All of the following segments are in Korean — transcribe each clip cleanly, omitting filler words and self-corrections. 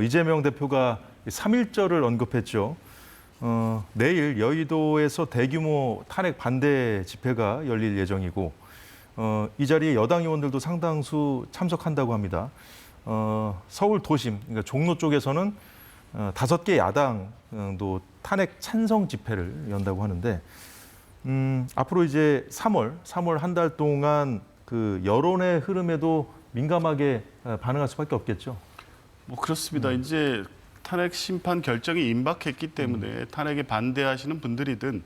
이재명 대표가 3.1절을 언급했죠. 내일 여의도에서 대규모 탄핵 반대 집회가 열릴 예정이고 이 자리에 여당 의원들도 상당수 참석한다고 합니다. 서울 도심, 그러니까 종로 쪽에서는 5개 야당도 탄핵 찬성 집회를 연다고 하는데 앞으로 이제 3월 한 달 동안 그 여론의 흐름에도 민감하게 반응할 수밖에 없겠죠. 뭐 그렇습니다. 이제 탄핵 심판 결정이 임박했기 때문에 탄핵에 반대하시는 분들이든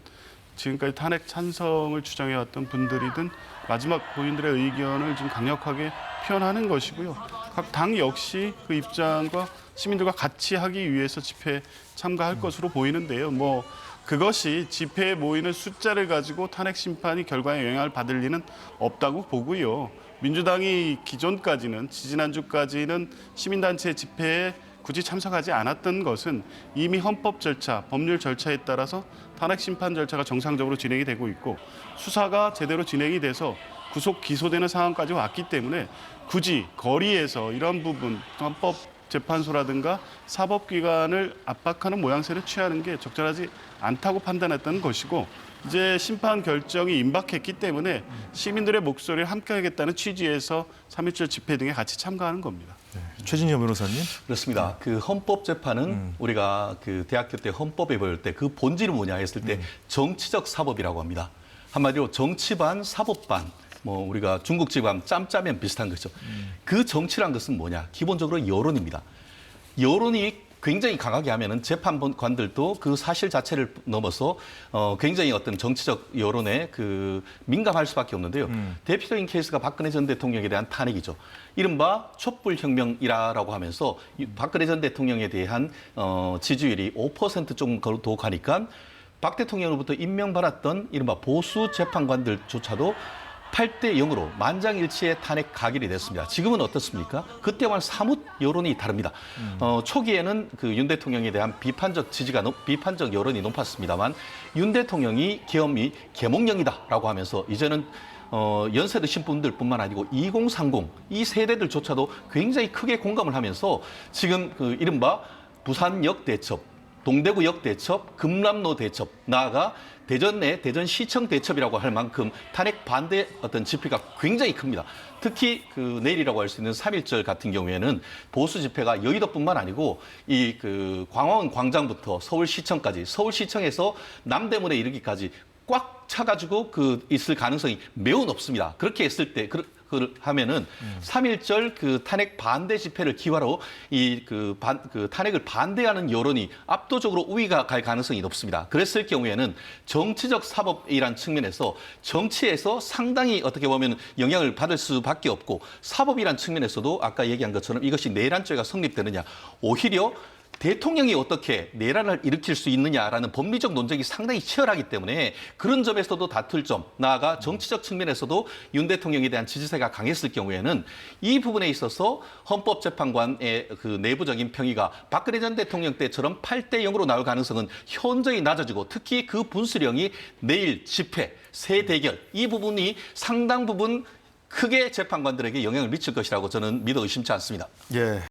지금까지 탄핵 찬성을 주장해왔던 분들이든 마지막 본인들의 의견을 좀 강력하게 표현하는 것이고요. 각 당 역시 그 입장과 시민들과 같이 하기 위해서 집회에 참가할 것으로 보이는데요. 뭐 그것이 집회에 모이는 숫자를 가지고 탄핵 심판이 결과에 영향을 받을 리는 없다고 보고요. 민주당이 기존까지는 지지난주까지는 시민단체 집회에 굳이 참석하지 않았던 것은 이미 헌법 절차, 법률 절차에 따라서 탄핵 심판 절차가 정상적으로 진행이 되고 있고 수사가 제대로 진행이 돼서 구속 기소되는 상황까지 왔기 때문에 굳이 거리에서 이런 부분 헌법재판소라든가 사법기관을 압박하는 모양새를 취하는 게 적절하지 않다고 판단했던 것이고 이제 심판 결정이 임박했기 때문에 시민들의 목소리를 함께 하겠다는 취지에서 3.1절 집회 등에 같이 참가하는 겁니다. 네. 최진영 변호사님. 그렇습니다. 그 헌법재판은 우리가 그 대학교 때 헌법에 배울 때 그 본질은 뭐냐 했을 때 정치적 사법이라고 합니다. 한마디로 정치반, 사법반, 뭐 우리가 중국집하면 짬짜면 비슷한 거죠. 그 정치란 것은 뭐냐? 기본적으로 여론입니다. 여론이 굉장히 강하게 하면은 재판관들도 그 사실 자체를 넘어서 굉장히 어떤 정치적 여론에 그 민감할 수밖에 없는데요. 대표적인 케이스가 박근혜 전 대통령에 대한 탄핵이죠. 이른바 촛불혁명이라고 하면서 박근혜 전 대통령에 대한 지지율이 5% 정도 가니까 박 대통령으로부터 임명받았던 이른바 보수 재판관들조차도 8대 0으로 만장일치의 탄핵 가결이 됐습니다. 지금은 어떻습니까? 그때와는 사뭇 여론이 다릅니다. 초기에는 그 윤 대통령에 대한 비판적 여론이 높았습니다만 윤 대통령이 계엄이 계몽령이다라고 하면서 이제는 연세 드신 분들뿐만 아니고 2030 이 세대들조차도 굉장히 크게 공감을 하면서 지금 그 이른바 부산역 대첩, 동대구역 대첩, 금남로 대첩, 나아가 대전 내 대전시청 대첩이라고 할 만큼 탄핵 반대 어떤 집회가 굉장히 큽니다. 특히 그 내일이라고 할 수 있는 3.1절 같은 경우에는 보수 집회가 여의도뿐만 아니고 이 그 광화문 광장부터 서울시청까지, 서울시청에서 남대문에 이르기까지 꽉 차가지고 그 있을 가능성이 매우 높습니다. 그렇게 했을 때 하면은 3.1절 그 탄핵 반대 집회를 기화로 그 탄핵을 반대하는 여론이 압도적으로 우위가 갈 가능성이 높습니다. 그랬을 경우에는 정치적 사법이란 측면에서 정치에서 상당히 어떻게 보면 영향을 받을 수밖에 없고 사법이란 측면에서도 아까 얘기한 것처럼 이것이 내란죄가 성립되느냐 오히려 대통령이 어떻게 내란을 일으킬 수 있느냐라는 법리적 논쟁이 상당히 치열하기 때문에 그런 점에서도 다툴 점, 나아가 정치적 측면에서도 윤 대통령에 대한 지지세가 강했을 경우에는 이 부분에 있어서 헌법재판관의 그 내부적인 평의가 박근혜 전 대통령 때처럼 8대 0으로 나올 가능성은 현저히 낮아지고 특히 그 분수령이 내일 집회, 새 대결 이 부분이 상당 부분 크게 재판관들에게 영향을 미칠 것이라고 저는 믿어 의심치 않습니다. 예.